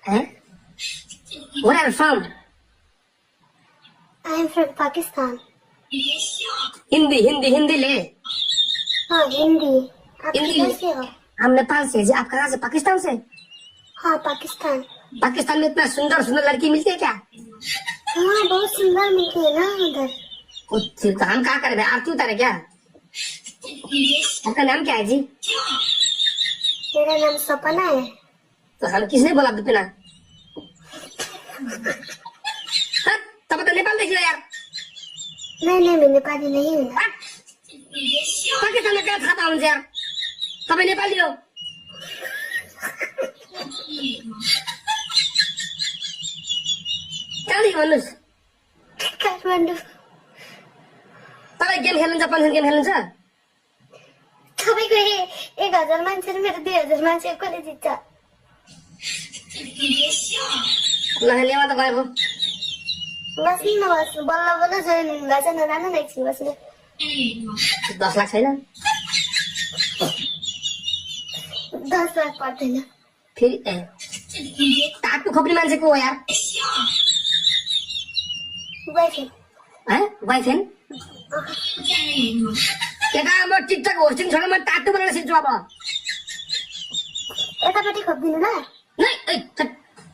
Huh? Where are you from? I am from Pakistan. Hindi ले। हाँ हिंदी। आप हिंदी किधर से हो? हम नेपाल से जी। आप कहाँ से? पाकिस्तान से? हाँ पाकिस्तान। पाकिस्तान में इतना सुंदर सुंदर लड़की मिलती है क्या? हाँ बहुत सुंदर मिलती है ना उधर। कुछ तो हम क्या करें? आरती उतारे क्या? आपका नाम क्या है जी? मेरा नाम सपना है। तो हम किसने बोला बिपिना? तब तो नेपाल देख लो यार। नहीं मैं नेपाली नहीं हूँ। पाकिस्तान में क्या था पाउंड यार? तपाईँ नेपाली हो? कहाँदेखि भन्नुहोस्? काठमाडौँ। तपाईँ गेम खेल्नुहुन्छ? पल्सन गेम खेल्नुहुन्छ? तपाईँको 1000 मान्छे र मेरो 2000 मान्छे कसले जित्छ? ल ल्यावा त गएको। बस्नु नबस्नु बल्ल बल्ल जोइन हुनुभएको छ नजानु न एकछिन बस्नु। 10 लाख छैन? 10 लाख पर्दैन। फेरि टाटु खोप्ने मान्छे को हो यार? बोयफ्रेन्ड। बोयफ्रेन्ड? केटा म टिकटक होस्टिङ छोडेर म टाटु बनाउन सिक्छु अब। यतापट्टि खोपिदिनु ल।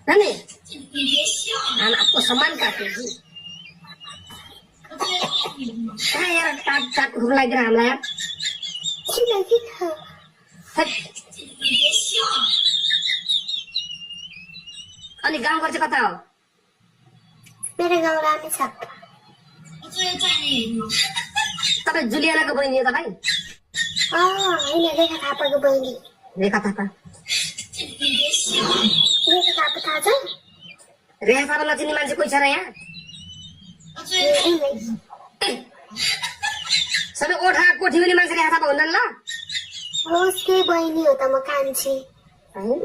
नानी हम आपको सम्मान करते हैं। क्या यार टाटु खोप्न लागिदिएर हामीलाई यार? किन? अनि गाउँघर चाहिँ कता हो? मेरो गाउँ रामेछाप। तपाईँ जुलियानाको बहिनी हो तपाईँ? होइन रेखा थापाको बहिनी। रेखा थापा? रेखा थापा थाहा छ? रेखा थापा नचिन्ने मान्छे कोही छ र यहाँ? सबै ओठा कोठी हुने मान्छे रेखा थापा हुँदैन ल? उसकै बहिनी हो त म कान्छी।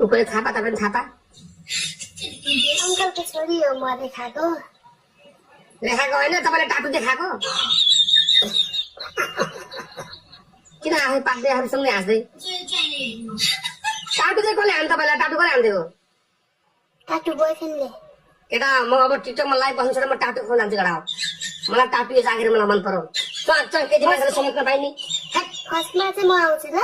उको थापा तपाईँ थापा? अङ्कलको छोरी हो म रेखाको। रेखाको होइन तपाईँले टाटु देखाएको? किन आफै पाक्दै आफूसँगै हाँस्दै? टाटु चाहिँ कसले हान्छ तपाईँलाई? टाटु कसले हानिदिएको? टाटु बोयफ्रेन्डले। केटा म अब टिकटकमा लाइभ बस्नु छोडेर म टाटु खुवाउन जान्छु केटा हो। मलाई टाटु यो जागिर मलाई मन पर्यो। केटी मान्छेलाई समेट्न पाइने। फर्स्टमा चाहिँ म आउँछु ल।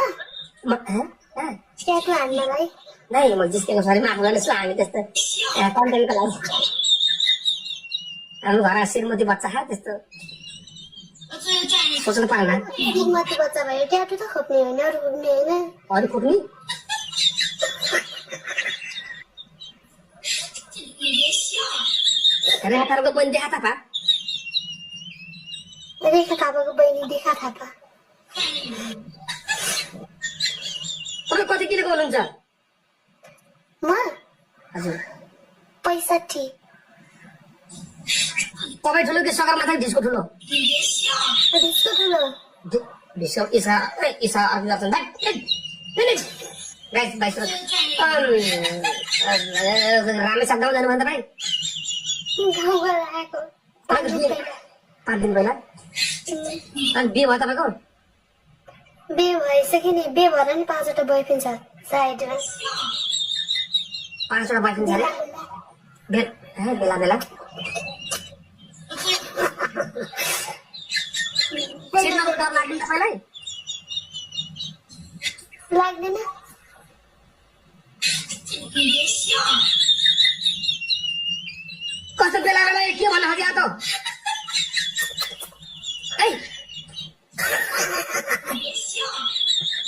ट्याटु हान्नलाई। नै म जिस्केको सरी म आफूलाई यसो हामी त्यस्तो कन्टेन्टको लागि। हाम्रो घर श्रीमती बच्चा खा त्यस्तो सोच्नु पाएन। श्रीमती बच्चा भयो ट्याटु त खोप्ने होइन अरू खोप्ने होइन। अरू खोप्ने? रेखा थापाको बहिनी देखा थापा? रेखा थापाको बहिनी देखा थापा। तपाईँ कति किलोको हुनुहुन्छ? म? हजुर। 65। तपाईँ ठुलो कि सगरमाथा ढिस्को ठुलो? ढिस्को ठुलो। ढिस्को ईसा अर्को गर्छन् भाइ। रामेछाप गाउँ जानुभयो तपाईँ? गाउँबाट आएको 5 दिन पहिला। 5 दिन पहिला? अनि बिहे भयो तपाईँको? बिहे भइसक्यो नि। बिहे भएर नि 5वटा बोयफ्रेन्ड छ साइडमा। 5वटा बोयफ्रेन्ड छ अरे? बेला बेला छिर्नको डर लाग्दैन तपाईँलाई? लाग्दैन। कस्तो बेला बेला के भन्न खोज्या त?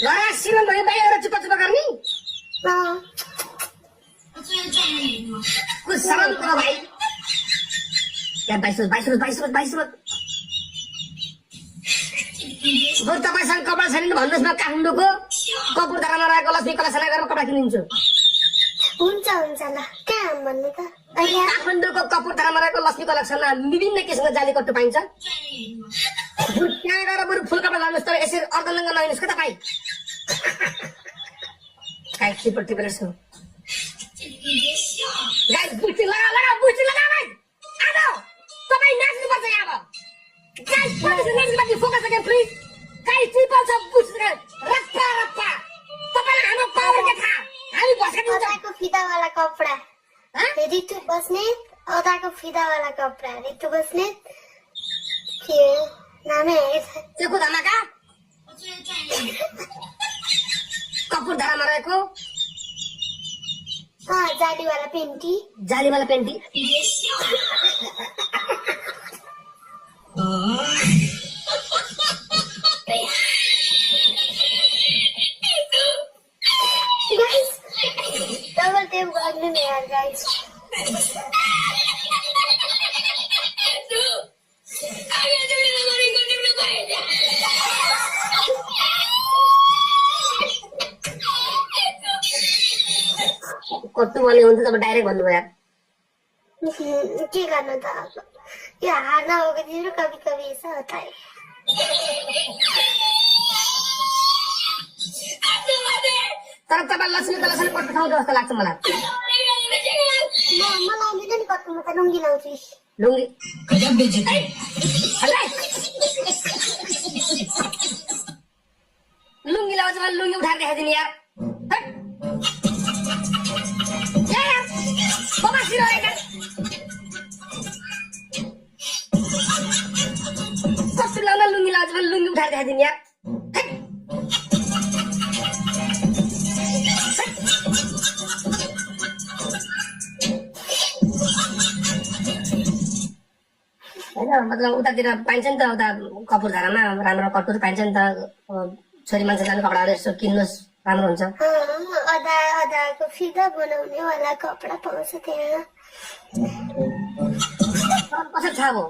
घर श्रीमन भयो बाहिर चुप्पा चुप्पा गर्ने? कुछ शरम करो भाइ। क्या 22 बरु तपाईँसँग कपडा छैन भन्नुहोस् न। काठमाडौँको कपुरधारामा रहेको लक्ष्मी कलाशाला गएर कपडा किनिदिन्छु। हुन्छ ल कहाँ भन्नु त? काठमाडौँको कपुरधारामा रहेको लक्ष्मी कलेक्सनमा विभिन्न किसिमको जालीकट्टु पाइन्छ। त्यहाँ गएर बरु फुल कपडा लानुहोस् तर यसरी अर्धलङ्ग नहिनुहोस् क्या तपाईँ। काहीँ टिपेर छु गाइस। बुस्टी लगा भाइ। आलो तपाईँ नाच्नुपर्छ यहाँ अब। Guys please focus again please. Guys triple छ बुस्टी रप्पा। तपाईँलाई हाम्रो पावर के थाहा? हामी भसका दिन्छौँ। फितावाला कपडा ऋतु बस्नेत अदाको फिदावाला कपडा ऋतु बस्नेत के नामै आएछ त्यो को धमाका कपुर धारामा रहेको जालीवाला पेन्टी जालीवाला पेन्टी गाइस डबल टेप गर्नु नि यार गाइस कस्तो भन्ने हुन्छ तब डाइरेक्ट भन्नुभयो यार के गर्नु त अब यो हार्न हो कि तिम्रो कभी कभी ऐसा होता है तर तपाईँ लक्ष्मी कलासँग पट्ट ठाउँ जस्तो लाग्छ मलाई मलाई आउँदैन नि कति म त लुङ्गी लाउँछु लुङ्गी लुङ्गी लाउँछ भने लुङ्गी उठाएर देखाइदिनु यार कस्तो लाउँदा लुङ्गी लाउँछ भने लुङ्गी उठाएर देखाइदिनु यार होइन मतलब उतातिर पाइन्छ नि त उता कपुरधारामा राम्रो कटुर पाइन्छ नि त छोरी मान्छे जाने कपडाहरू यसो किन्नुहोस् राम्रो हुन्छ अदाको फिदा बनाउने वाला कपडा पाउँछ त्यहाँ कसरी थाहा भयो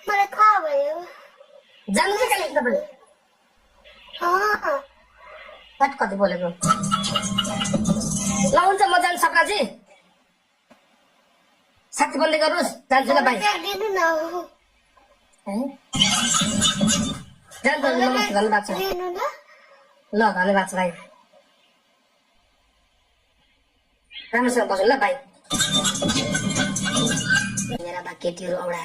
मलाई थाहा भयो जानु चाहिँ कहिले तपाईँले कति बोलेको ल हुन्छ म जान्छु सपनाजी साथी बन्दै गर्नुहोस् जान्छु ल भाइ दिनु न जान्छ नमस्ते धन्यवाद छ दिनु न ल धन्यवाद छ भाइ राम्रोसँग बस्नु ल भाइ मेरा बा केटीहरू औडा